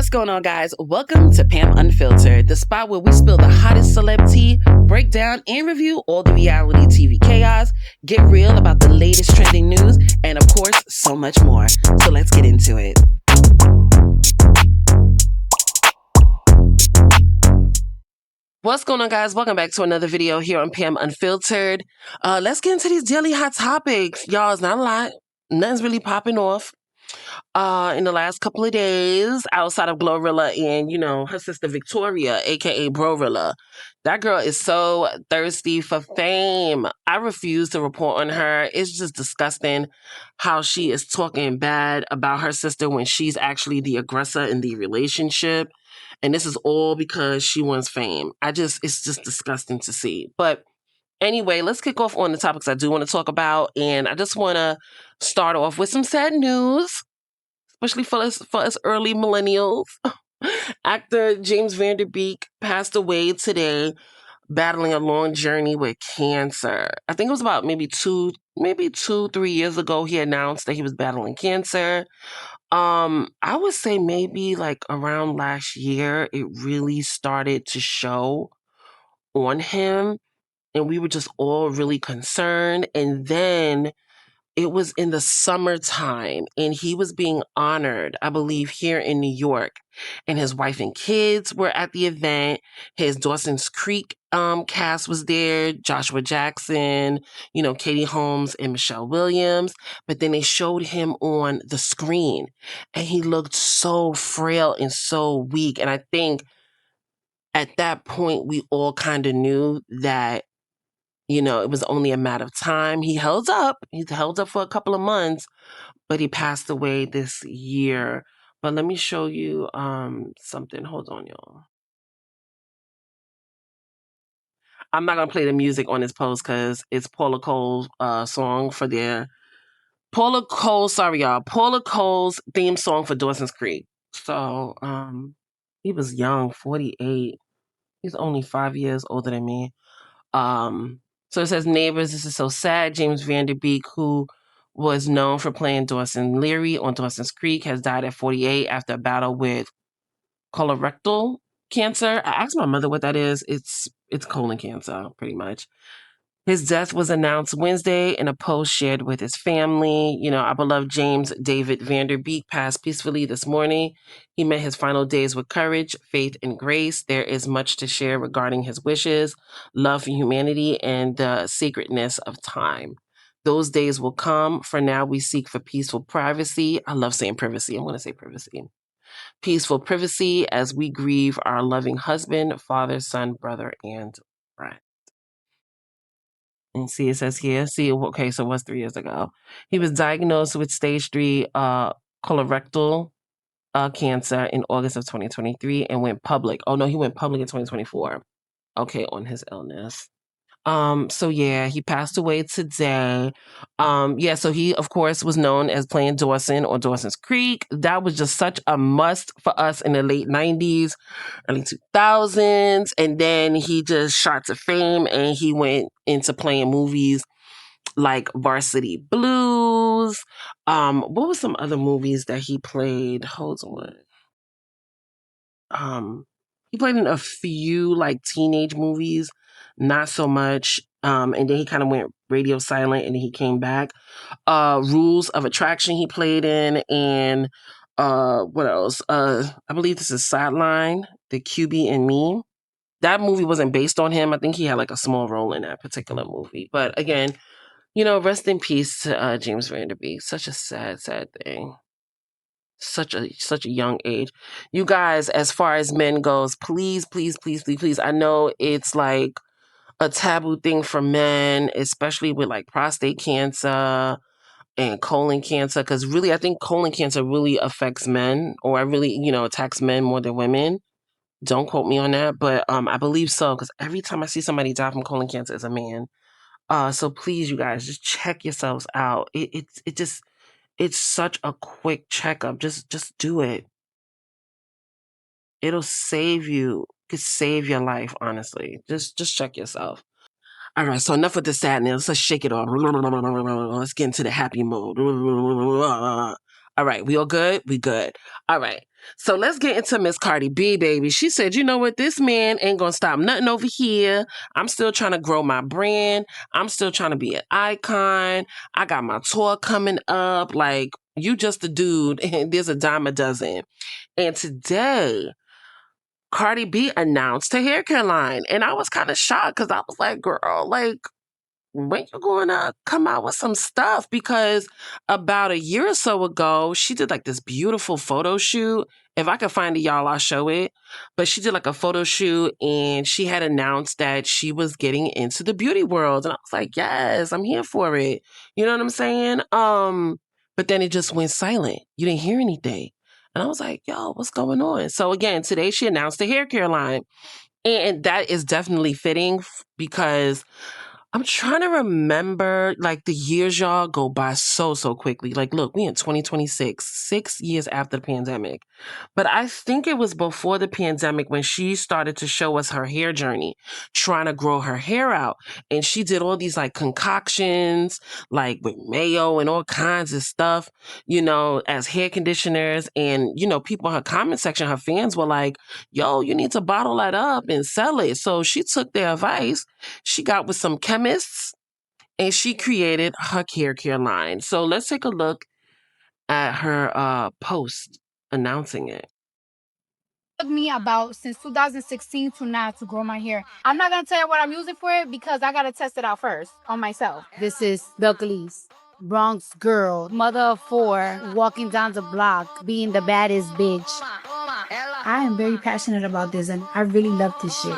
What's going on, guys? Welcome to Pam Unfiltered, the spot where we spill the hottest celeb tea, break down and review all the reality TV chaos, get real about the latest trending news, and of course, so much more. So let's get into it. What's going on, guys? Welcome back to another video here on Pam Unfiltered. Let's get into these daily hot topics. Y'all, it's not a lot. Nothing's really popping off in the last couple of days outside of Glorilla and, her sister Victoria, aka Brorilla. That girl is so thirsty for fame. I refuse to report on her. It's just disgusting how she is talking bad about her sister when she's actually the aggressor in the relationship. And this is all because she wants fame. It's just disgusting to see. But anyway, let's kick off on the topics I do want to talk about. And I just want to start off with some sad news, especially for us early millennials. Actor James Van Der Beek passed away today, battling a long journey with cancer. I think it was about maybe 3 years ago he announced that he was battling cancer. I would say maybe like around last year, it really started to show on him, and we were just all really concerned. And then it was in the summertime, and he was being honored, I believe, here in New York. And his wife and kids were at the event. His Dawson's Creek cast was there, Joshua Jackson, Katie Holmes and Michelle Williams. But then they showed him on the screen, and he looked so frail and so weak. And I think at that point, we all kind of knew that it was only a matter of time. He held up. He held up for a couple of months, but he passed away this year. But let me show you something. Hold on, y'all. I'm not gonna play the music on this post because it's Paula Cole's song for their Paula Cole's theme song for Dawson's Creek. So he was young, 48. He's only 5 years older than me. So it says, neighbors, this is so sad. James Van Der Beek, who was known for playing Dawson Leary on Dawson's Creek, has died at 48 after a battle with colorectal cancer. I asked my mother what that is. It's colon cancer, pretty much. His death was announced Wednesday in a post shared with his family. Our beloved James David Van Der Beek passed peacefully this morning. He met his final days with courage, faith, and grace. There is much to share regarding his wishes, love for humanity, and the sacredness of time. Those days will come. For now, we seek for peaceful privacy. I love saying privacy. I'm going to say privacy. Peaceful privacy as we grieve our loving husband, father, son, brother, and friend. And see, it says here, okay, so it was 3 years ago. He was diagnosed with stage 3 colorectal cancer in August of 2023 and went public. Oh, no, he went public in 2024. Okay, on his illness. So yeah, he passed away today. So he, of course, was known as playing Dawson or Dawson's Creek. That was just such a must for us in the late 90s, early 2000s. And then he just shot to fame and he went into playing movies like Varsity Blues. What were some other movies that he played? Hold on. He played in a few like teenage movies, not so much. And then he kind of went radio silent and then he came back. Rules of Attraction he played in, and what else? I believe this is Sideline, The QB and Me. That movie wasn't based on him. I think he had like a small role in that particular movie. But again, rest in peace to James Van Der Beek. Such a sad, sad thing. Such a young age. You guys, as far as men goes, please, please, please, please, please. I know it's like a taboo thing for men, especially with like prostate cancer and colon cancer, because really I think colon cancer really affects men, or I really, attacks men more than women. Don't quote me on that, but I believe so, because every time I see somebody die from colon cancer, it's a man. So please, you guys, just check yourselves out. It's such a quick checkup. Just do it. It'll save you. It could save your life, honestly. Just check yourself. All right, so enough with the sadness. Let's shake it off. Let's get into the happy mode. All right, we all good? We good. All right. So let's get into Miss Cardi B, baby. She said, you know what? This man ain't gonna stop nothing over here. I'm still trying to grow my brand. I'm still trying to be an icon. I got my tour coming up. Like, you just a dude, and there's a dime a dozen. And today, Cardi B announced her hair care line. And I was kind of shocked because I was like, girl, like, when you going to come out with some stuff? Because about a year or so ago, she did like this beautiful photo shoot. If I could find it, y'all, I'll show it. But she did like a photo shoot and she had announced that she was getting into the beauty world. And I was like, yes, I'm here for it. You know what I'm saying? But then it just went silent. You didn't hear anything. And I was like, yo, what's going on? So again, today she announced the hair care line. And that is definitely fitting because I'm trying to remember, like, the years, y'all, go by so quickly. Like, look, we in 2026, 6 years after the pandemic. But I think it was before the pandemic when she started to show us her hair journey, trying to grow her hair out. And she did all these, like, concoctions, like, with mayo and all kinds of stuff, you know, as hair conditioners. And, you know, people in her comment section, her fans were like, yo, you need to bottle that up and sell it. So she took their advice. She got with some chemists and she created her hair care line. So let's take a look at her post announcing it. Took me about since 2016 to now to grow my hair. I'm not gonna tell you what I'm using for it because I gotta test it out first on myself. This is Belcalis, Bronx girl, mother of four, walking down the block, being the baddest bitch. I am very passionate about this and I really love this shit.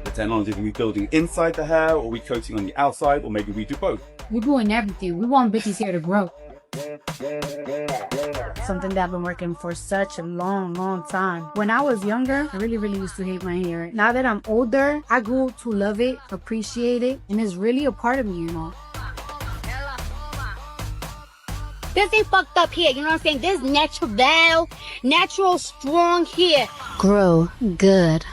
The technology, are we building inside the hair, or are we coating on the outside, or maybe we do both? We're doing everything. We want bitches hair to grow. Something that I've been working for such a long time. When I was younger, I really used to hate my hair. Now that I'm older, I grew to love it, appreciate it, and it's really a part of me, you know. This ain't fucked up here, you know what I'm saying? This natural, strong hair. Grow good.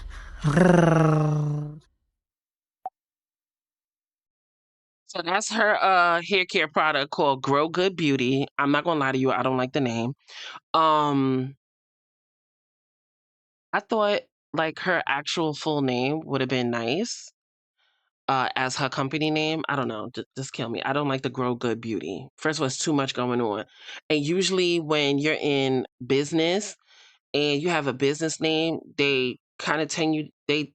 So that's her hair care product called Grow Good Beauty. I'm not gonna lie to you, I don't like the name. I thought like her actual full name would have been nice as her company name. I don't know, just kill me. I don't like the Grow Good Beauty. First of all, it's too much going on. And usually when you're in business and you have a business name, they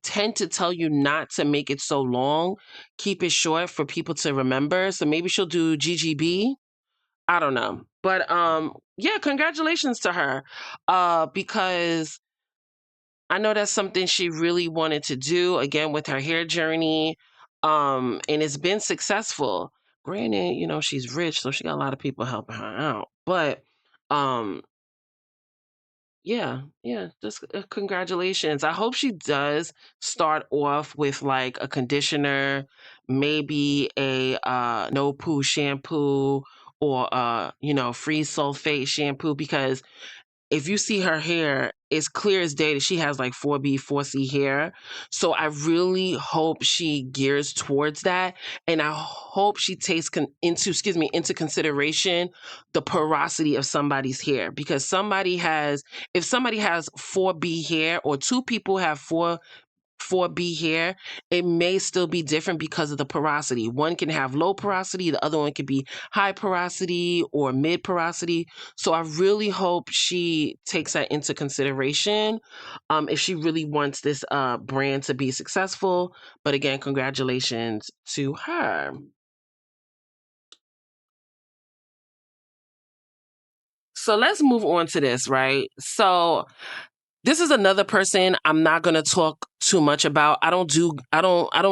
tend to tell you not to make it so long, keep it short for people to remember. So maybe she'll do GGB. I don't know. But yeah, congratulations to her. Because I know that's something she really wanted to do again with her hair journey. And it's been successful. Granted, you know, she's rich, so she got a lot of people helping her out. But um yeah, just congratulations. I hope she does start off with like a conditioner, maybe a no poo shampoo or you know, free sulfate shampoo because if you see her hair, it's clear as day that she has like 4B, 4C hair. So I really hope she gears towards that. And I hope she takes into consideration the porosity of somebody's hair. Because if somebody has 4B hair or two people have 4B hair, it may still be different because of the porosity. One can have low porosity, the other one could be high porosity or mid porosity. So I really hope she takes that into consideration if she really wants this brand to be successful. But again, congratulations to her. So let's move on to this, right? So this is another person I'm not going to talk too much about. I don't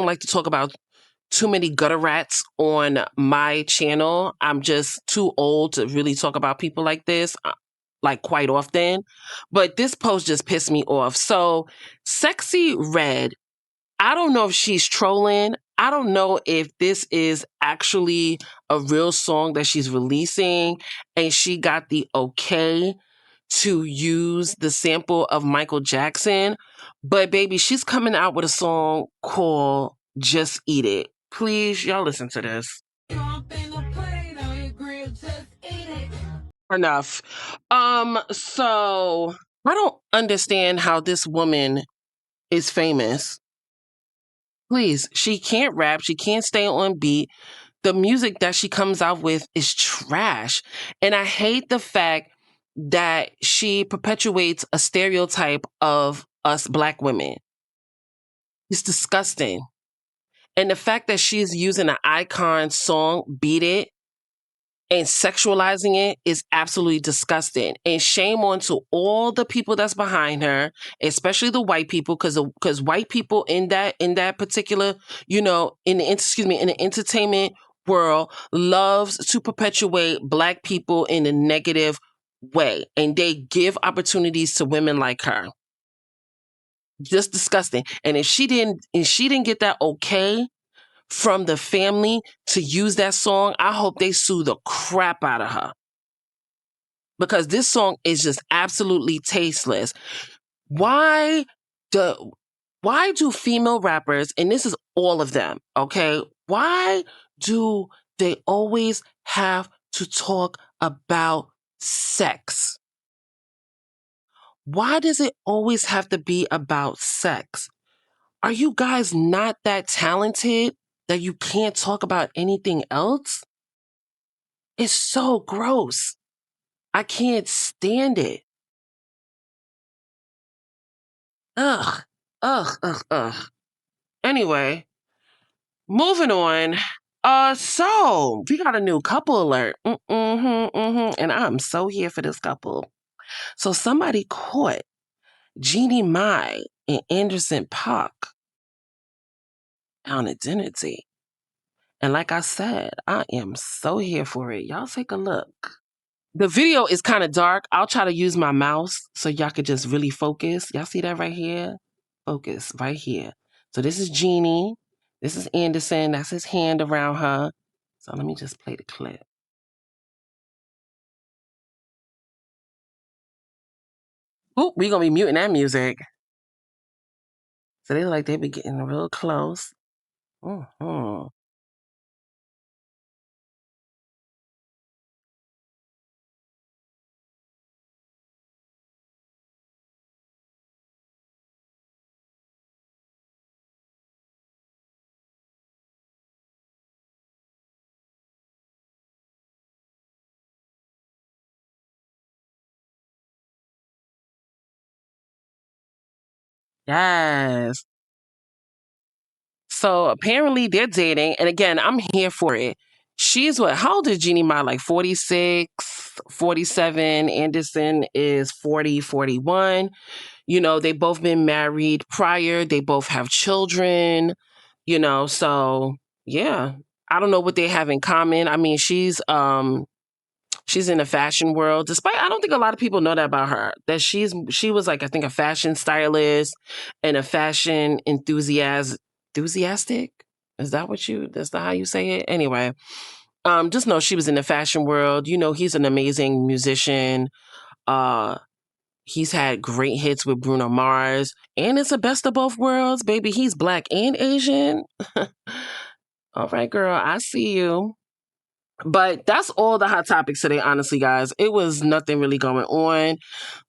like to talk about too many gutter rats on my channel. I'm just too old to really talk about people like this, like quite often. But this post just pissed me off. So, SexyRed, I don't know if she's trolling. I don't know if this is actually a real song that she's releasing and she got the okay to use the sample of Michael Jackson. But baby, she's coming out with a song called Just Eat It. Please, y'all listen to this. Enough. So I don't understand how this woman is famous. Please, she can't rap. She can't stay on beat. The music that she comes out with is trash. And I hate the fact that she perpetuates a stereotype of us Black women. It's disgusting. And the fact that she's using an icon song, Beat It, and sexualizing it is absolutely disgusting. And shame on to all the people that's behind her, especially the white people, because white people in that particular, in the entertainment world loves to perpetuate Black people in a negative way, and they give opportunities to women like her. Just disgusting. And if she didn't get that okay from the family to use that song, I hope they sue the crap out of her. Because this song is just absolutely tasteless. Why do female rappers, and this is all of them, okay? Why do they always have to talk about sex? Why does it always have to be about sex? Are you guys not that talented that you can't talk about anything else? It's so gross. I can't stand it. Ugh, ugh, ugh, ugh. Anyway, moving on. So we got a new couple alert. And I'm so here for this couple. So somebody caught Jeannie Mai and Anderson Paak on a dinner date. And like I said, I am so here for it. Y'all take a look. The video is kind of dark. I'll try to use my mouse so y'all could just really focus. Y'all see that right here? Focus right here. So this is Jeannie. This is Anderson. That's his hand around her. So let me just play the clip. Oop, we're going to be muting that music. So they look like they be getting real close. Mm-hmm. Yes. So apparently they're dating. And again, I'm here for it. She's what? How old is Jeannie Mai? Like 46, 47. Anderson is 40, 41. They both been married prior. They both have children, so yeah. I don't know what they have in common. I mean, she's in the fashion world. Despite, I don't think a lot of people know that about her. That she was like, I think, a fashion stylist and a fashion enthusiastic. Is that that's not how you say it? Anyway, just know she was in the fashion world. He's an amazing musician. He's had great hits with Bruno Mars, and it's a best of both worlds, baby. He's Black and Asian. All right, girl, I see you. But that's all the hot topics today, honestly, guys. It was nothing really going on.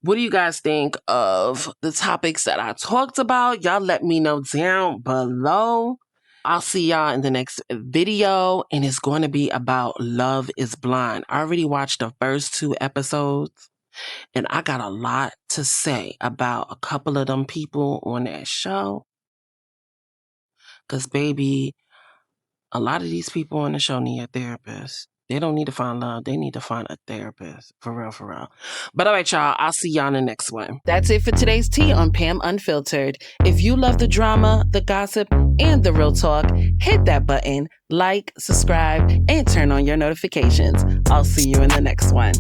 What do you guys think of the topics that I talked about? Y'all let me know down below. I'll see y'all in the next video, and it's going to be about Love is Blind. I already watched the first 2 episodes, and I got a lot to say about a couple of them people on that show. Because, baby, a lot of these people on the show need a therapist. They don't need to find love. They need to find a therapist. For real, for real. But all right, y'all. I'll see y'all in the next one. That's it for today's tea on Pam Unfiltered. If you love the drama, the gossip, and the real talk, hit that button, like, subscribe, and turn on your notifications. I'll see you in the next one.